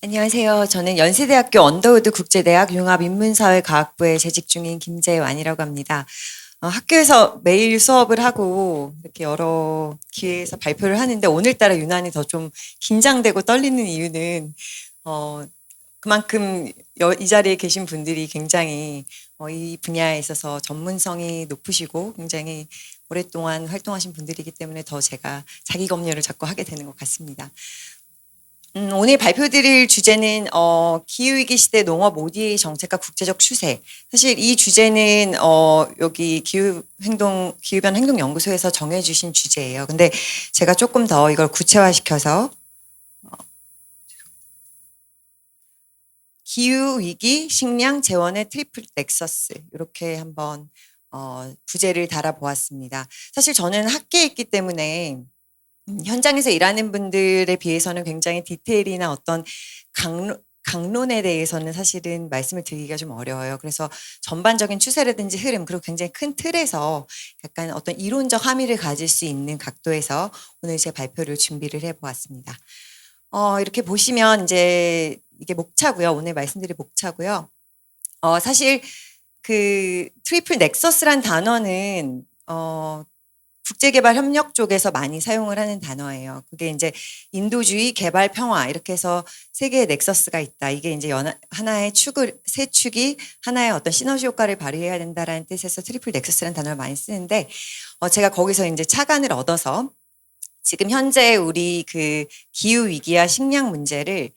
안녕하세요. 저는 연세대학교 언더우드 국제대학 융합인문사회과학부에 재직 중인 김재완이라고 합니다. 학교에서 매일 수업을 하고 이렇게 여러 기회에서 발표를 하는데 오늘따라 유난히 더 좀 긴장되고 떨리는 이유는 어, 그만큼 이 자리에 계신 분들이 굉장히 이 분야에 있어서 전문성이 높으시고 굉장히 오랫동안 활동하신 분들이기 때문에 더 제가 자기 검열을 자꾸 하게 되는 것 같습니다. 오늘 발표드릴 주제는 기후위기 시대 농업 ODA 정책과 국제적 추세. 사실 이 주제는 여기 기후변 행동연구소에서 정해주신 주제예요. 근데 제가 조금 더 이걸 구체화시켜서 기후위기, 식량, 재원의 트리플 넥서스 이렇게 한번 부제를 달아보았습니다. 사실 저는 학계에 있기 때문에 현장에서 일하는 분들에 비해서는 굉장히 디테일이나 어떤 강론에 대해서는 사실은 말씀을 드리기가 좀 어려워요. 그래서 전반적인 추세라든지 흐름, 그리고 굉장히 큰 틀에서 약간 어떤 이론적 함의를 가질 수 있는 각도에서 오늘 제 발표를 준비를 해보았습니다. 이렇게 보시면 이제 이게 목차고요. 오늘 말씀드릴 목차고요. 사실 그 트리플 넥서스란 단어는 국제개발협력 쪽에서 많이 사용을 하는 단어예요. 그게 이제 인도주의, 개발, 평화 이렇게 해서 세 개의 넥서스가 있다. 이게 이제 하나의 세 축이 하나의 어떤 시너지 효과를 발휘해야 된다라는 뜻에서 트리플 넥서스라는 단어를 많이 쓰는데 제가 거기서 이제 착안을 얻어서 지금 현재 우리 그 기후 위기와 식량 문제를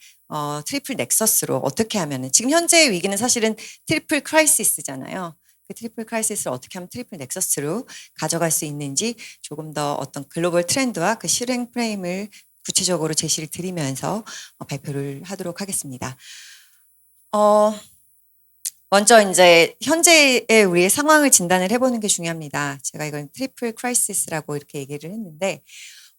트리플 넥서스로 어떻게 하면은 지금 현재의 위기는 사실은 트리플 크라이시스잖아요. 그 트리플 크라이시스를 어떻게 하면 트리플 넥서스로 가져갈 수 있는지 조금 더 어떤 글로벌 트렌드와 그 실행 프레임을 구체적으로 제시를 드리면서 발표를 하도록 하겠습니다. 먼저 이제 현재의 우리의 상황을 진단을 해보는 게 중요합니다. 제가 이건 트리플 크라이시스라고 이렇게 얘기를 했는데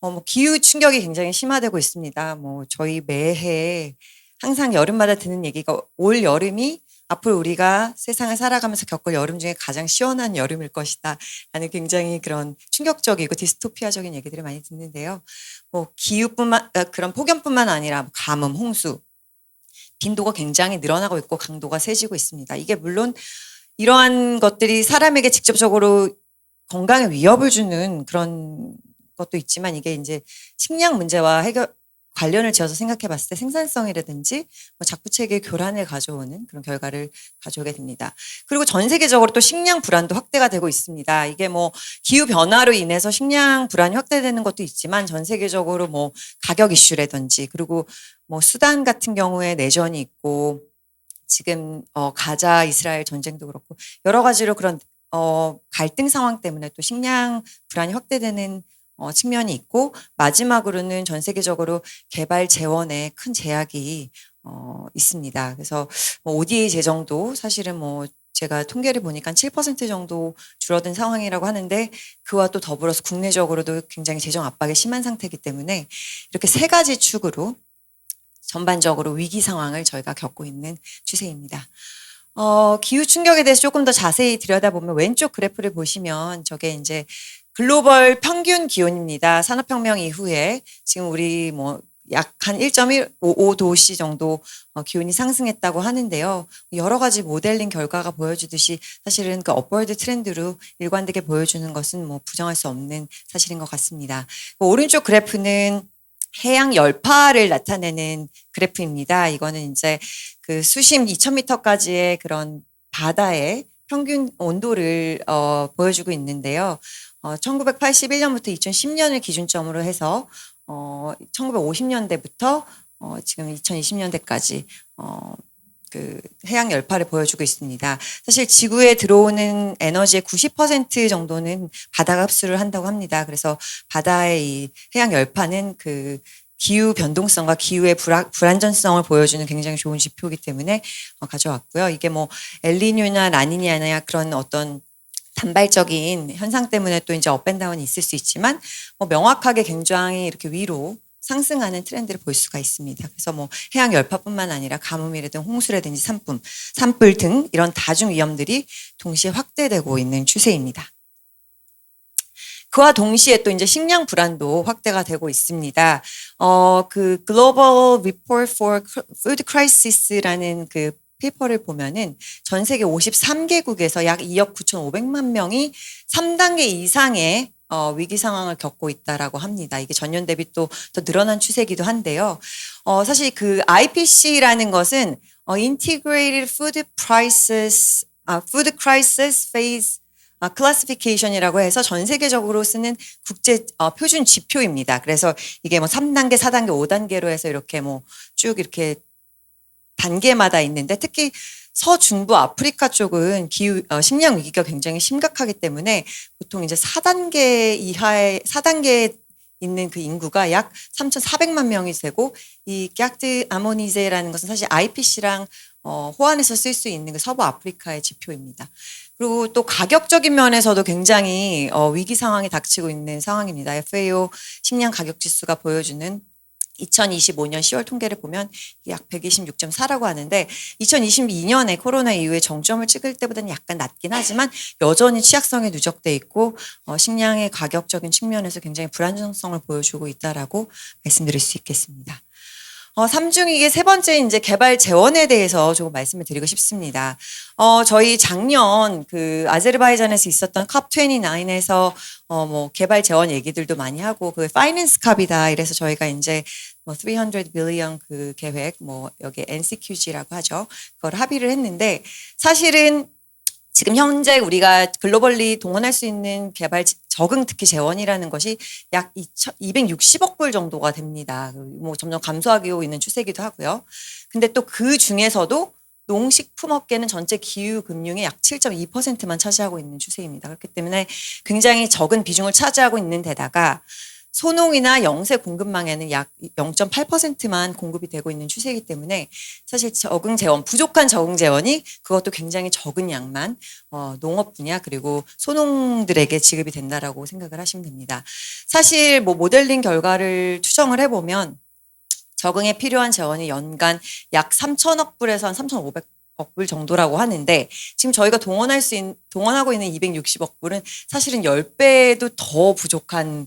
뭐 기후 충격이 굉장히 심화되고 있습니다. 뭐 저희 매해 항상 여름마다 드는 얘기가 올 여름이 앞으로 우리가 세상을 살아가면서 겪을 여름 중에 가장 시원한 여름일 것이다. 라는 굉장히 그런 충격적이고 디스토피아적인 얘기들을 많이 듣는데요. 뭐 그런 폭염뿐만 아니라 가뭄, 홍수, 빈도가 굉장히 늘어나고 있고 강도가 세지고 있습니다. 이게 물론 이러한 것들이 사람에게 직접적으로 건강에 위협을 주는 그런 것도 있지만 이게 이제 식량 문제와 관련을 지어서 생각해 봤을 때 생산성이라든지 뭐 작부 체계 교란을 가져오는 그런 결과를 가져오게 됩니다. 그리고 전 세계적으로 또 식량 불안도 확대가 되고 있습니다. 이게 뭐 기후 변화로 인해서 식량 불안이 확대되는 것도 있지만 전 세계적으로 뭐 가격 이슈라든지 그리고 뭐 수단 같은 경우에 내전이 있고 지금 가자 이스라엘 전쟁도 그렇고 여러 가지로 그런 갈등 상황 때문에 또 식량 불안이 확대되는 측면이 있고 마지막으로는 전 세계적으로 개발 재원에 큰 제약이 있습니다. 그래서 뭐 ODA 재정도 사실은 뭐 제가 통계를 보니까 7% 정도 줄어든 상황이라고 하는데 그와 또 더불어서 국내적으로도 굉장히 재정 압박이 심한 상태이기 때문에 이렇게 세 가지 축으로 전반적으로 위기 상황을 저희가 겪고 있는 추세입니다. 기후 충격에 대해서 조금 더 자세히 들여다보면 왼쪽 그래프를 보시면 저게 이제 글로벌 평균 기온입니다. 산업혁명 이후에 지금 우리 뭐 약 한 1.155도씨 정도 기온이 상승했다고 하는데요. 여러 가지 모델링 결과가 보여주듯이 사실은 그 업워드 트렌드로 일관되게 보여주는 것은 뭐 부정할 수 없는 사실인 것 같습니다. 오른쪽 그래프는 해양 열파를 나타내는 그래프입니다. 이거는 이제 그 수심 2000m까지의 그런 바다의 평균 온도를 보여주고 있는데요. 1981년부터 2010년을 기준점으로 해서 1950년대부터 지금 2020년대까지 그 해양 열파를 보여주고 있습니다. 사실 지구에 들어오는 에너지의 90% 정도는 바다가 흡수를 한다고 합니다. 그래서 바다의 이 해양 열파는 그 기후 변동성과 기후의 불안전성을 보여주는 굉장히 좋은 지표이기 때문에 가져왔고요. 이게 뭐 엘니뇨나 라니냐나 그런 어떤 단발적인 현상 때문에 또 이제 업앤다운이 있을 수 있지만 뭐 명확하게 굉장히 이렇게 위로 상승하는 트렌드를 볼 수가 있습니다. 그래서 뭐 해양 열파뿐만 아니라 가뭄이라든지 홍수라든지 산불 등 이런 다중 위험들이 동시에 확대되고 있는 추세입니다. 그와 동시에 또 이제 식량 불안도 확대가 되고 있습니다. 그 Global Report for Food Crisis라는 그 페이퍼를 보면은 전 세계 53개국에서 약 2억 9,500만 명이 3단계 이상의 위기 상황을 겪고 있다라고 합니다. 이게 전년 대비 또 더 늘어난 추세이기도 한데요. 사실 그 IPC라는 것은 Integrated Food Crisis Phase 클래시피케이션이라고 해서 전 세계적으로 쓰는 국제 표준 지표입니다. 그래서 이게 뭐 3단계, 4단계, 5단계로 해서 이렇게 뭐 쭉 이렇게 단계마다 있는데 특히 서중부 아프리카 쪽은 식량 위기가 굉장히 심각하기 때문에 보통 이제 4단계 이하의 4단계에 있는 그 인구가 약 3,400만 명이 되고 이 깍드 아모니제라는 것은 사실 IPC랑 호환해서 쓸 수 있는 그 서부 아프리카의 지표입니다. 그리고 또 가격적인 면에서도 굉장히 위기 상황이 닥치고 있는 상황입니다. FAO 식량 가격 지수가 보여주는 2025년 10월 통계를 보면 약 126.4라고 하는데 2022년에 코로나 이후에 정점을 찍을 때보다는 약간 낮긴 하지만 여전히 취약성에 누적돼 있고 식량의 가격적인 측면에서 굉장히 불안정성을 보여주고 있다라고 말씀드릴 수 있겠습니다. 3중이게 세 번째 이제 개발 재원에 대해서 조금 말씀을 드리고 싶습니다. 저희 작년 그 아제르바이잔에서 있었던 컵29에서 뭐 개발 재원 얘기들도 많이 하고 그 파이낸스 컵이다. 이래서 저희가 이제 뭐 300 빌리언 그 계획 뭐 여기 NCQG라고 하죠. 그걸 합의를 했는데 사실은 지금 현재 우리가 글로벌리 동원할 수 있는 개발 적응 특히 재원이라는 것이 약 260억 불 정도가 됩니다. 뭐 점점 감소하고 있는 추세이기도 하고요. 근데 또 그 중에서도 농식품업계는 전체 기후금융의 약 7.2%만 차지하고 있는 추세입니다. 그렇기 때문에 굉장히 적은 비중을 차지하고 있는 데다가 소농이나 영세 공급망에는 약 0.8%만 공급이 되고 있는 추세이기 때문에 사실 적응 재원, 부족한 적응 재원이 그것도 굉장히 적은 양만 농업 분야 그리고 소농들에게 지급이 된다라고 생각을 하시면 됩니다. 사실 뭐 모델링 결과를 추정을 해보면 적응에 필요한 재원이 연간 약 3천억 불에서 한 3,500억 불 정도라고 하는데 지금 저희가 동원하고 있는 260억 불은 사실은 10배도 더 부족한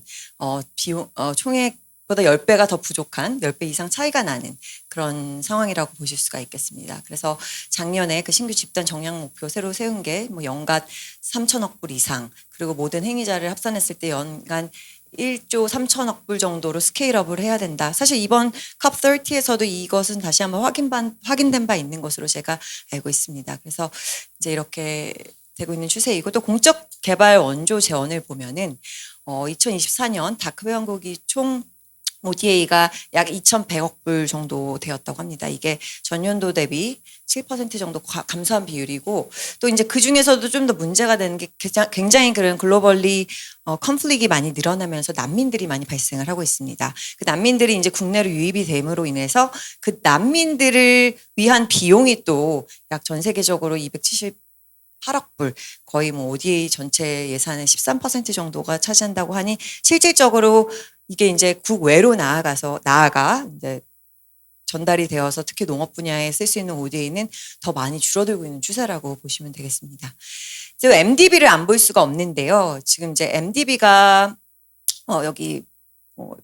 비용 총액보다 10배가 더 부족한 10배 이상 차이가 나는 그런 상황이라고 보실 수가 있겠습니다. 그래서 작년에 그 신규 집단 정량 목표 새로 세운 게 뭐 연간 3천억 불 이상 그리고 모든 행위자를 합산했을 때 연간 1조 3천억 불 정도로 스케일업을 해야 된다. 사실 이번 컵30에서도 이것은 다시 한번 확인된 바 있는 것으로 제가 알고 있습니다. 그래서 이제 이렇게 되고 있는 추세이고 또 공적 개발 원조 재원을 보면은 2024년 다크 회원국이 총 ODA가 약 2,100억 불 정도 되었다고 합니다. 이게 전년도 대비 7% 정도 감소한 비율이고 또 이제 그 중에서도 좀 더 문제가 되는 게 굉장히 그런 글로벌리 컨플릭이 많이 늘어나면서 난민들이 많이 발생을 하고 있습니다. 그 난민들이 이제 국내로 유입이 됨으로 인해서 그 난민들을 위한 비용이 또 약 전 세계적으로 278억 불 거의 뭐 ODA 전체 예산의 13% 정도가 차지한다고 하니 실질적으로 이게 이제 국외로 나아가 이제 전달이 되어서 특히 농업 분야에 쓸 수 있는 ODA는 더 많이 줄어들고 있는 추세라고 보시면 되겠습니다. 이제 MDB를 안 볼 수가 없는데요. 지금 이제 MDB가 여기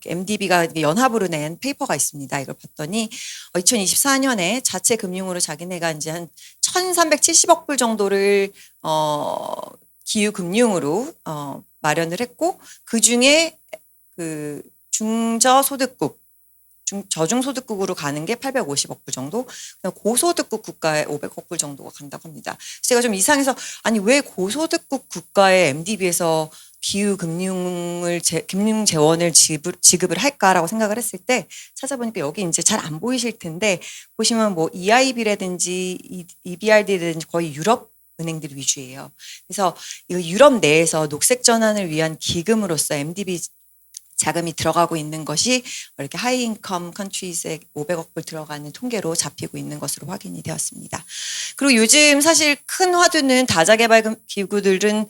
MDB가 연합으로 낸 페이퍼가 있습니다. 이걸 봤더니 2024년에 자체 금융으로 자기네가 이제 한 1,370억 불 정도를 기후 금융으로 마련을 했고 그 중에 그 저중소득국으로 가는 게 850억 불 정도, 고소득국 국가에 500억 불 정도가 간다고 합니다. 제가 좀 이상해서 아니 왜 고소득국 국가의 MDB에서 금융 재원을 지급을 할까라고 생각을 했을 때 찾아보니까 여기 이제 잘 안 보이실 텐데 보시면 뭐 EIB라든지 EBRD라든지 거의 유럽 은행들 위주예요. 그래서 이 유럽 내에서 녹색 전환을 위한 기금으로서 MDB 자금이 들어가고 있는 것이 이렇게 하이 인컴 컨트리즈에 500억 불 들어가는 통계로 잡히고 있는 것으로 확인이 되었습니다. 그리고 요즘 사실 큰 화두는 다자개발 기구들은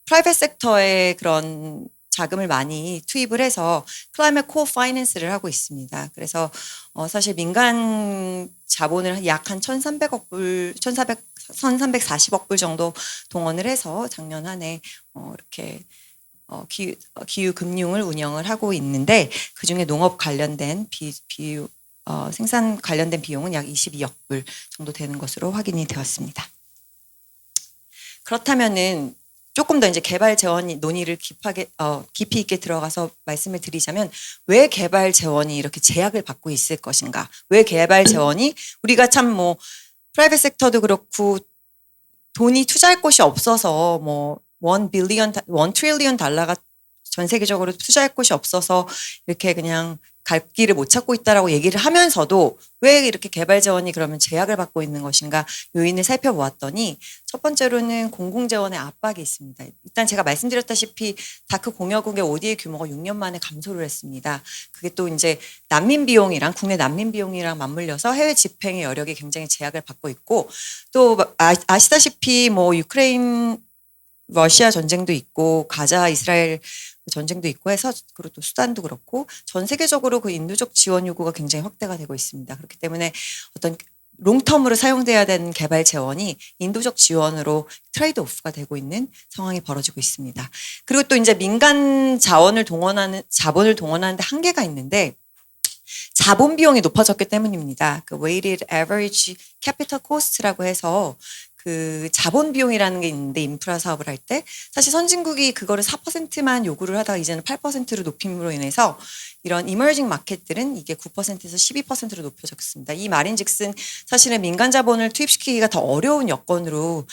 프라이빗 섹터의 그런 자금을 많이 투입을 해서 클라이밋 코 파이낸스를 하고 있습니다. 그래서 사실 민간 자본을 약 한 1,300억 불, 1,340억 불 정도 동원을 해서 작년 한 해 이렇게 기후 금융을 운영을 하고 있는데 그중에 농업 관련된 생산 관련된 비용은 약 22억 불 정도 되는 것으로 확인이 되었습니다. 그렇다면은 조금 더 이제 개발 재원 논의를 깊이 있게 들어가서 말씀을 드리자면 왜 개발 재원이 이렇게 제약을 받고 있을 것인가? 왜 개발 재원이 우리가 참 뭐 프라이빗 섹터도 그렇고 돈이 투자할 곳이 없어서 뭐 1 트릴리언 달러가 전 세계적으로 투자할 곳이 없어서 이렇게 그냥 갈 길을 못 찾고 있다라고 얘기를 하면서도 왜 이렇게 개발 재원이 그러면 제약을 받고 있는 것인가 요인을 살펴보았더니 첫 번째로는 공공재원의 압박이 있습니다. 일단 제가 말씀드렸다시피 다크 공여국의 ODA 규모가 6년 만에 감소를 했습니다. 그게 또 이제 국내 난민 비용이랑 맞물려서 해외 집행의 여력이 굉장히 제약을 받고 있고 또 아시다시피 뭐 유크레인 러시아 전쟁도 있고 가자 이스라엘 전쟁도 있고 해서 그리고 또 수단도 그렇고 전 세계적으로 그 인도적 지원 요구가 굉장히 확대가 되고 있습니다. 그렇기 때문에 어떤 롱텀으로 사용돼야 되는 개발 재원이 인도적 지원으로 트레이드 오프가 되고 있는 상황이 벌어지고 있습니다. 그리고 또 이제 민간 자본을 동원하는데 한계가 있는데 자본 비용이 높아졌기 때문입니다. 그 weighted average capital cost라고 해서 그 자본 비용이라는 게 있는데 인프라 사업을 할 때 사실 선진국이 그거를 4%만 요구를 하다가 이제는 8%로 높임으로 인해서 이런 이머징 마켓들은 이게 9%에서 12%로 높여졌습니다. 이 말인즉슨 사실은 민간 자본을 투입시키기가 더 어려운 여건으로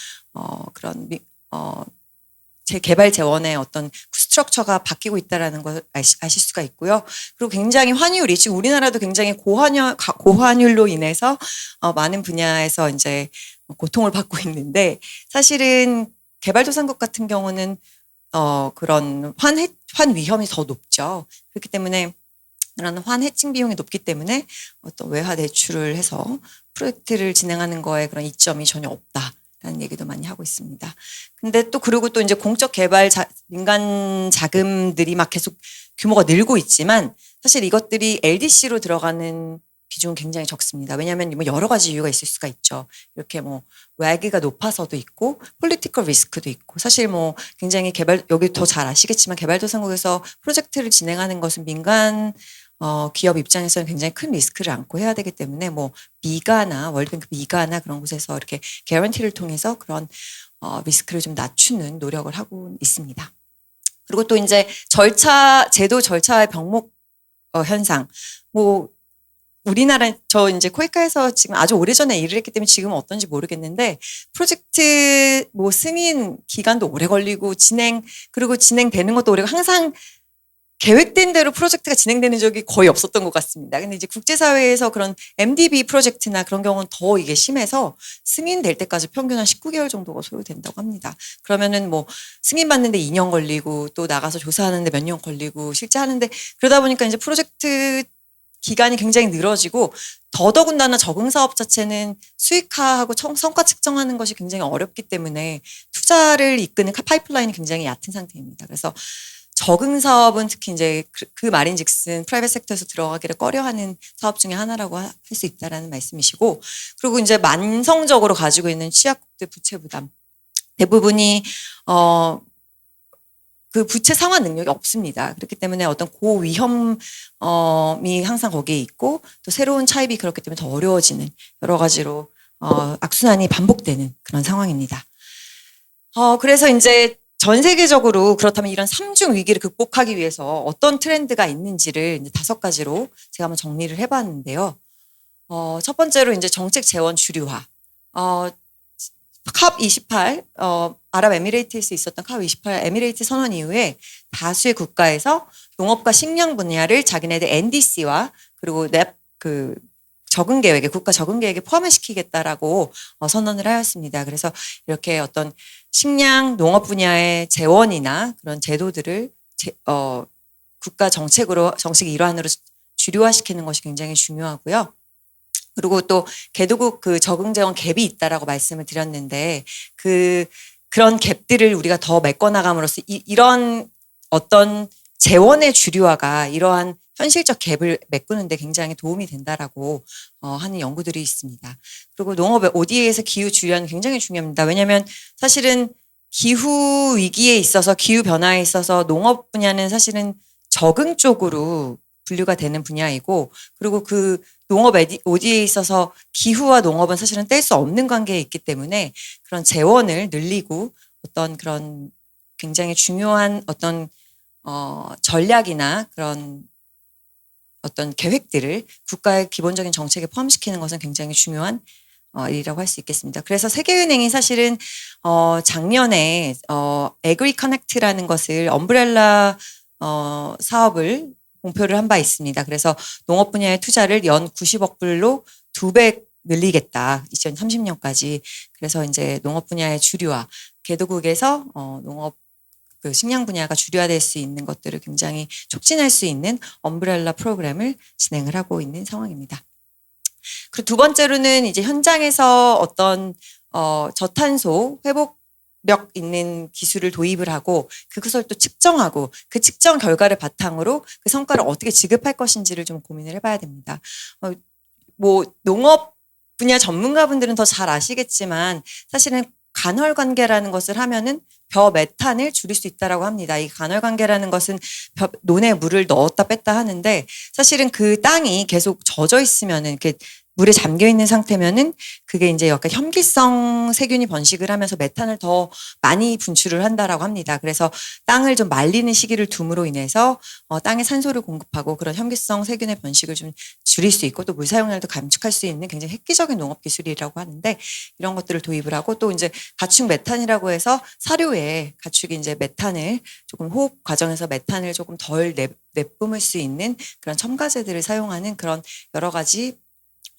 개발 재원의 어떤 스트럭처가 바뀌고 있다라는 걸 아실 수가 있고요. 그리고 굉장히 환율이 지금 우리나라도 굉장히 고환율로 인해서 많은 분야에서 이제 고통을 받고 있는데 사실은 개발도상국 같은 경우는 그런 환 위험이 더 높죠. 그렇기 때문에 그런 환 해칭 비용이 높기 때문에 어떤 외화 대출을 해서 프로젝트를 진행하는 거에 그런 이점이 전혀 없다라는 얘기도 많이 하고 있습니다. 근데 또 그리고 또 이제 공적 개발 민간 자금들이 막 계속 규모가 늘고 있지만 사실 이것들이 LDC로 들어가는 비중은 굉장히 적습니다. 왜냐하면 뭐 여러 가지 이유가 있을 수가 있죠. 이렇게 뭐 외기가 높아서도 있고 폴리티컬 리스크도 있고 사실 뭐 굉장히 여기 더 잘 아시겠지만 개발도상국에서 프로젝트를 진행하는 것은 민간 기업 입장에서는 굉장히 큰 리스크를 안고 해야 되기 때문에 뭐 미가나 월드뱅크 미가나 그런 곳에서 이렇게 개런티를 통해서 그런 리스크를 좀 낮추는 노력을 하고 있습니다. 그리고 또 이제 제도 절차의 병목 현상 우리나라 저 이제 코이카에서 지금 아주 오래전에 일을 했기 때문에 지금은 어떤지 모르겠는데 프로젝트 승인 기간도 오래 걸리고 그리고 진행되는 것도 오래 항상 계획된 대로 프로젝트가 진행되는 적이 거의 없었던 것 같습니다. 근데 이제 국제사회에서 그런 MDB 프로젝트나 그런 경우는 더 이게 심해서 승인될 때까지 평균 한 19개월 정도가 소요된다고 합니다. 그러면은 뭐 승인받는데 2년 걸리고 또 나가서 조사하는데 몇 년 걸리고 실제 하는데 그러다 보니까 이제 프로젝트 기간이 굉장히 늘어지고 더더군다나 적응사업 자체는 수익화하고 성과 측정하는 것이 굉장히 어렵기 때문에 투자를 이끄는 파이프라인이 굉장히 얕은 상태입니다. 그래서 적응사업은 특히 이제 그 말인즉슨 프라이빗 섹터에서 들어가기를 꺼려하는 사업 중에 하나라고 할 수 있다라는 말씀이시고 그리고 이제 만성적으로 가지고 있는 취약국들 부채 부담 대부분이 그 부채 상환 능력이 없습니다. 그렇기 때문에 어떤 고위험이 항상 거기에 있고 또 새로운 차입이 그렇기 때문에 더 어려워지는 여러 가지로 악순환이 반복되는 그런 상황입니다. 그래서 이제 전 세계적으로 그렇다면 이런 3중 위기를 극복하기 위해서 어떤 트렌드가 있는지를 이제 5가지로 제가 한번 정리를 해봤는데요. 첫 번째로 이제 정책 재원 주류화. 컵28 아랍에미레이트에서 있었던 컵28 에미레이트 선언 이후에 다수의 국가에서 농업과 식량 분야를 자기네들 NDC와 그리고 적응 계획에 국가 적응 계획에 포함을 시키겠다라고 선언을 하였습니다. 그래서 이렇게 어떤 식량 농업 분야의 재원이나 그런 제도들을 국가 정책 일환으로 주류화시키는 것이 굉장히 중요하고요. 그리고 또 개도국 그 적응 재원 갭이 있다라고 말씀을 드렸는데 그런 갭들을 우리가 더 메꿔나감으로써 이런 어떤 재원의 주류화가 이러한 현실적 갭을 메꾸는데 굉장히 도움이 된다라고 하는 연구들이 있습니다. 그리고 농업의 ODA에서 기후 주류화는 굉장히 중요합니다. 왜냐하면 사실은 기후 위기에 있어서 기후 변화에 있어서 농업 분야는 사실은 적응 쪽으로 분류가 되는 분야이고 그리고 그 농업 OD에 있어서 기후와 농업은 사실은 뗄 수 없는 관계에 있기 때문에 그런 재원을 늘리고 어떤 그런 굉장히 중요한 어떤 전략이나 그런 어떤 계획들을 국가의 기본적인 정책에 포함시키는 것은 굉장히 중요한 일이라고 할 수 있겠습니다. 그래서 세계은행이 사실은 작년에 에그리 커넥트라는 것을 엄브렐라 사업을 공표를 한 바 있습니다. 그래서 농업 분야의 투자를 연 90억 불로 2배 늘리겠다. 2030년까지. 그래서 이제 농업 분야의 주류화, 개도국에서 농업 그 식량 분야가 주류화될 수 있는 것들을 굉장히 촉진할 수 있는 엄브렐라 프로그램을 진행을 하고 있는 상황입니다. 그리고 두 번째로는 이제 현장에서 어떤 저탄소 회복력 있는 기술을 도입을 하고 그것을 또 측정하고 그 측정 결과를 바탕으로 그 성과를 어떻게 지급할 것인지를 좀 고민을 해봐야 됩니다. 뭐 농업 분야 전문가분들은 더 잘 아시겠지만 사실은 간헐관계라는 것을 하면은 벼 메탄을 줄일 수 있다라고 합니다. 이 간헐관계라는 것은 논에 물을 넣었다 뺐다 하는데 사실은 그 땅이 계속 젖어 있으면은 이렇게 물에 잠겨 있는 상태면은 그게 이제 약간 혐기성 세균이 번식을 하면서 메탄을 더 많이 분출을 한다라고 합니다. 그래서 땅을 좀 말리는 시기를 둠으로 인해서 땅에 산소를 공급하고 그런 혐기성 세균의 번식을 좀 줄일 수 있고 또 물 사용량도 감축할 수 있는 굉장히 획기적인 농업 기술이라고 하는데 이런 것들을 도입을 하고 또 이제 가축 메탄이라고 해서 사료에 가축이 이제 메탄을 조금 호흡 과정에서 메탄을 조금 덜 내뿜을 수 있는 그런 첨가제들을 사용하는 그런 여러 가지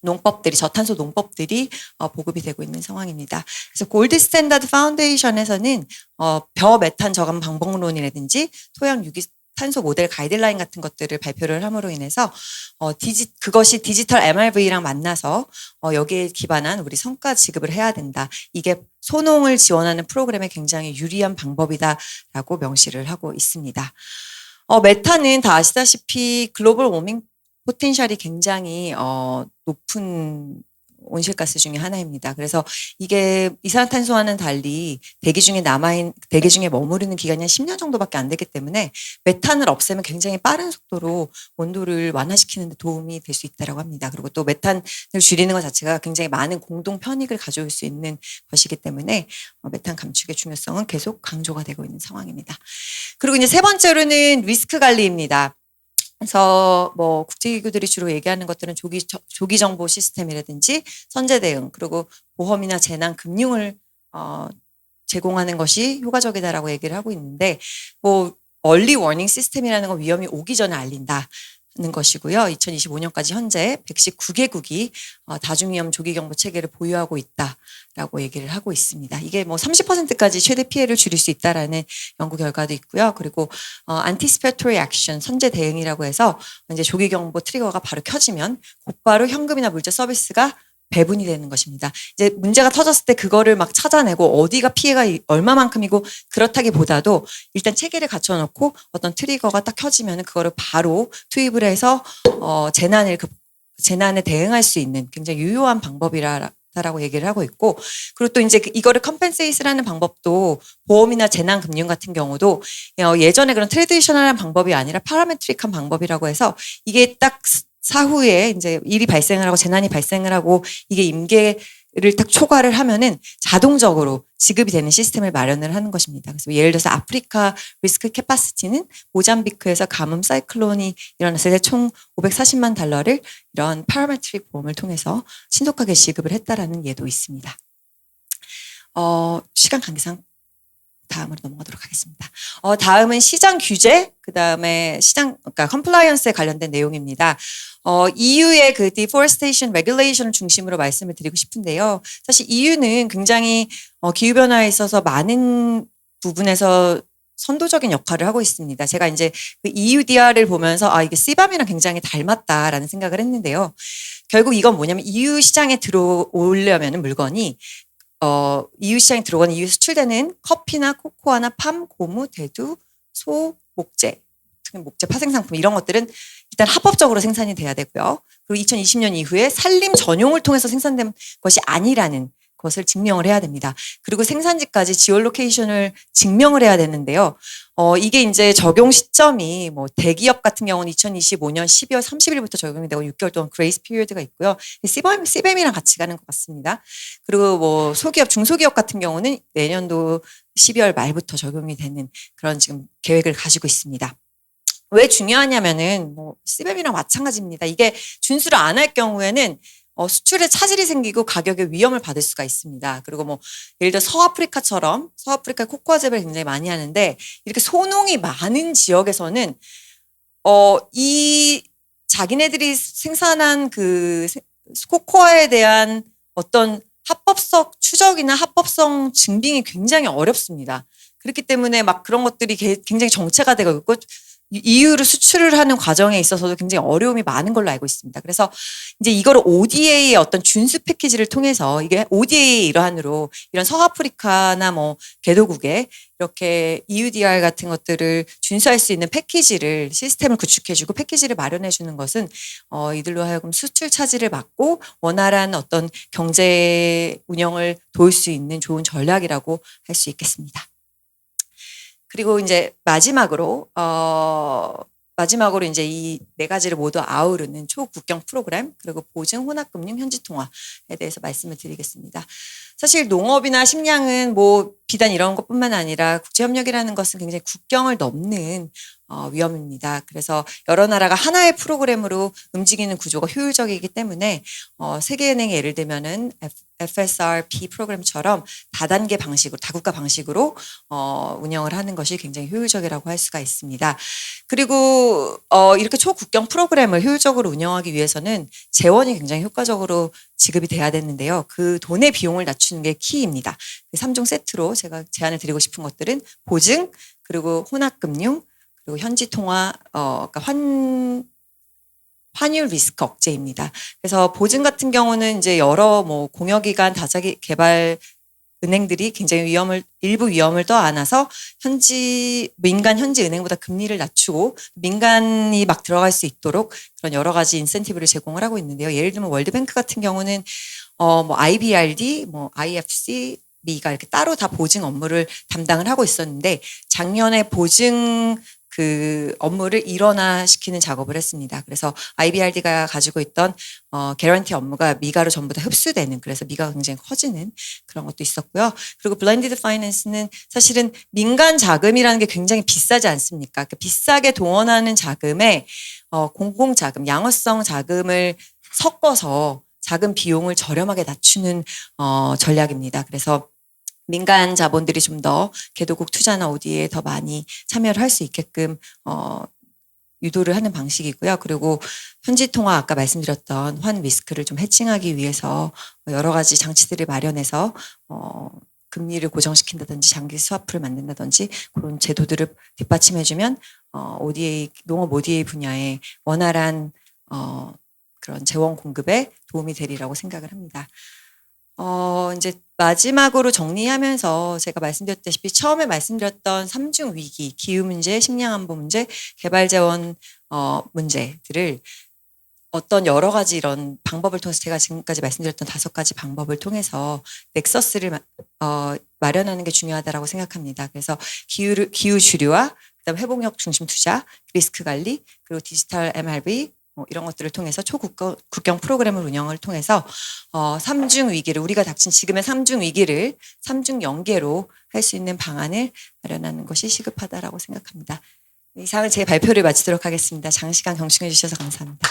농법들이 저탄소 농법들이 보급이 되고 있는 상황입니다. 그래서 골드 스탠다드 파운데이션에서는 벼 메탄 저감 방법론이라든지 토양 유기 탄소 모델 가이드라인 같은 것들을 발표를 함으로 인해서 그것이 디지털 MRV랑 만나서 여기에 기반한 우리 성과 지급을 해야 된다. 이게 소농을 지원하는 프로그램에 굉장히 유리한 방법이다라고 명시를 하고 있습니다. 메탄은 다 아시다시피 글로벌 워밍 포텐셜이 굉장히 높은 온실가스 중에 하나입니다. 그래서 이게 이산화탄소와는 달리 대기 중에 머무르는 기간이 한 10년 정도밖에 안 되기 때문에 메탄을 없애면 굉장히 빠른 속도로 온도를 완화시키는 데 도움이 될 수 있다고 합니다. 그리고 또 메탄을 줄이는 것 자체가 굉장히 많은 공동 편익을 가져올 수 있는 것이기 때문에 메탄 감축의 중요성은 계속 강조가 되고 있는 상황입니다. 그리고 이제 세 번째로는 리스크 관리입니다. 그래서 뭐 국제기구들이 주로 얘기하는 것들은 조기 정보 시스템이라든지 선제 대응 그리고 보험이나 재난 금융을 제공하는 것이 효과적이다라고 얘기를 하고 있는데 뭐 얼리 워닝 시스템이라는 건 위험이 오기 전에 알린다는 것이고요. 2025년까지 현재 119개국이 다중위험 조기경보 체계를 보유하고 있다라고 얘기를 하고 있습니다. 이게 뭐 30%까지 최대 피해를 줄일 수 있다라는 연구 결과도 있고요. 그리고 anticipatory action 선제 대응이라고 해서 이제 조기경보 트리거가 바로 켜지면 곧바로 현금이나 물자 서비스가 배분이 되는 것입니다. 이제 문제가 터졌을 때 그거를 막 찾아내고 어디가 피해가 얼마만큼이고 그렇다기보다도 일단 체계를 갖춰놓고 어떤 트리거가 딱 켜지면은 그거를 바로 투입을 해서 재난에 대응할 수 있는 굉장히 유효한 방법이라고 얘기를 하고 있고 그리고 또 이제 이거를 컴펜세이스라는 방법도 보험이나 재난금융 같은 경우도 예전에 그런 트레디셔널한 방법이 아니라 파라메트릭한 방법이라고 해서 이게 딱 사후에 이제 일이 발생을 하고 재난이 발생을 하고 이게 임계를 딱 초과를 하면은 자동적으로 지급이 되는 시스템을 마련을 하는 것입니다. 그래서 예를 들어서 아프리카 리스크 캐파시티는 모잠비크에서 가뭄 사이클론이 일어났을 때 총 540만 달러를 이런 파라메트릭 보험을 통해서 신속하게 지급을 했다라는 예도 있습니다. 시간 관계상 다음으로 넘어가도록 하겠습니다. 다음은 시장 규제, 그 다음에 그러니까 컴플라이언스에 관련된 내용입니다. EU의 그 deforestation regulation을 중심으로 말씀을 드리고 싶은데요. 사실 EU는 굉장히 기후변화에 있어서 많은 부분에서 선도적인 역할을 하고 있습니다. 제가 이제 그 EUDR을 보면서 이게 씨밤이랑 굉장히 닮았다라는 생각을 했는데요. 결국 이건 뭐냐면 EU 시장에 들어오려면 물건이 EU 시장에 들어가는 EU 수출되는 커피나 코코아나 팜, 고무, 대두, 소, 목재, 목재 파생상품 이런 것들은 일단 합법적으로 생산이 돼야 되고요. 그리고 2020년 이후에 산림 전용을 통해서 생산된 것이 아니라는 것을 증명을 해야 됩니다. 그리고 생산지까지 지오로케이션을 증명을 해야 되는데요. 이게 이제 적용 시점이 뭐 대기업 같은 경우는 2025년 12월 30일부터 적용이 되고 6개월 동안 그레이스 피리어드가 있고요. CBAM이랑 같이 가는 것 같습니다. 그리고 뭐 소기업, 중소기업 같은 경우는 내년도 12월 말부터 적용이 되는 그런 지금 계획을 가지고 있습니다. 왜 중요하냐면은 뭐 CBAM이랑 마찬가지입니다. 이게 준수를 안 할 경우에는 수출에 차질이 생기고 가격에 위험을 받을 수가 있습니다. 그리고 뭐 예를 들어 서아프리카처럼 서아프리카 코코아 재배를 굉장히 많이 하는데 이렇게 소농이 많은 지역에서는 이 자기네들이 생산한 그 코코아에 대한 어떤 합법성 추적이나 합법성 증빙이 굉장히 어렵습니다. 그렇기 때문에 막 그런 것들이 굉장히 정체가 되고 있고 EU로 수출을 하는 과정에 있어서도 굉장히 어려움이 많은 걸로 알고 있습니다. 그래서 이제 이거를 ODA의 어떤 준수 패키지를 통해서 이게 ODA의 일환으로 이런 서아프리카나 뭐 개도국에 이렇게 EUDR 같은 것들을 준수할 수 있는 패키지를 시스템을 구축해주고 패키지를 마련해주는 것은 이들로 하여금 수출 차질을 막고 원활한 어떤 경제 운영을 도울 수 있는 좋은 전략이라고 할 수 있겠습니다. 그리고 이제 마지막으로 이제 이 네 가지를 모두 아우르는 초국경 프로그램 그리고 보증 혼합금융 현지 통화에 대해서 말씀을 드리겠습니다. 사실 농업이나 식량은 뭐 비단 이런 것뿐만 아니라 국제협력이라는 것은 굉장히 국경을 넘는 위험입니다. 그래서 여러 나라가 하나의 프로그램으로 움직이는 구조가 효율적이기 때문에 세계은행의 예를 들면은 FSRP 프로그램처럼 다단계 방식으로 다국가 방식으로 운영을 하는 것이 굉장히 효율적이라고 할 수가 있습니다. 그리고 이렇게 초국경 프로그램을 효율적으로 운영하기 위해서는 재원이 굉장히 효과적으로 지급이 돼야 되는데요. 그 돈의 비용을 낮추는 게 키입니다. 그 3종 세트로 제가 제안을 드리고 싶은 것들은 보증, 그리고 혼합금융, 그리고 현지 통화, 그러니까 환율 리스크 억제입니다. 그래서 보증 같은 경우는 이제 여러 뭐 공여기관, 다자기 개발 은행들이 굉장히 일부 위험을 떠안아서 민간 현지 은행보다 금리를 낮추고 민간이 막 들어갈 수 있도록 그런 여러 가지 인센티브를 제공을 하고 있는데요. 예를 들면 월드뱅크 같은 경우는 뭐 IBRD, 뭐 IFC, 미가 이렇게 따로 다 보증 업무를 담당을 하고 있었는데 작년에 보증 그 업무를 일원화시키는 작업을 했습니다. 그래서 IBRD가 가지고 있던 개런티 업무가 미가로 전부 다 흡수되는 그래서 미가가 굉장히 커지는 그런 것도 있었고요. 그리고 블렌디드 파이낸스는 사실은 민간 자금이라는 게 굉장히 비싸지 않습니까? 그러니까 비싸게 동원하는 자금에 공공자금, 양어성 자금을 섞어서 자금 비용을 저렴하게 낮추는 전략입니다. 그래서 민간 자본들이 좀 더 개도국 투자나 ODA에 더 많이 참여를 할 수 있게끔 유도를 하는 방식이고요. 그리고 현지 통화 아까 말씀드렸던 환 리스크를 좀 해칭하기 위해서 여러 가지 장치들을 마련해서 금리를 고정시킨다든지 장기 스와프를 만든다든지 그런 제도들을 뒷받침해주면 농업 ODA 분야의 원활한 그런 재원 공급에 도움이 되리라고 생각을 합니다. 이제 마지막으로 정리하면서 제가 말씀드렸다시피 처음에 말씀드렸던 3중 위기, 기후 문제, 식량 안보 문제, 개발 재원 문제들을 어떤 여러 가지 이런 방법을 통해서 제가 지금까지 말씀드렸던 5가지 방법을 통해서 넥서스를 마련하는 게 중요하다고 생각합니다. 그래서 기후 주류화, 그다음 회복력 중심 투자, 리스크 관리, 그리고 디지털 MRB 이런 것들을 통해서 초국경 프로그램을 운영을 통해서 3중 위기를 우리가 닥친 지금의 3중 위기를 3중 연계로 할 수 있는 방안을 마련하는 것이 시급하다라고 생각합니다. 이상을 제 발표를 마치도록 하겠습니다. 장시간 경청해 주셔서 감사합니다.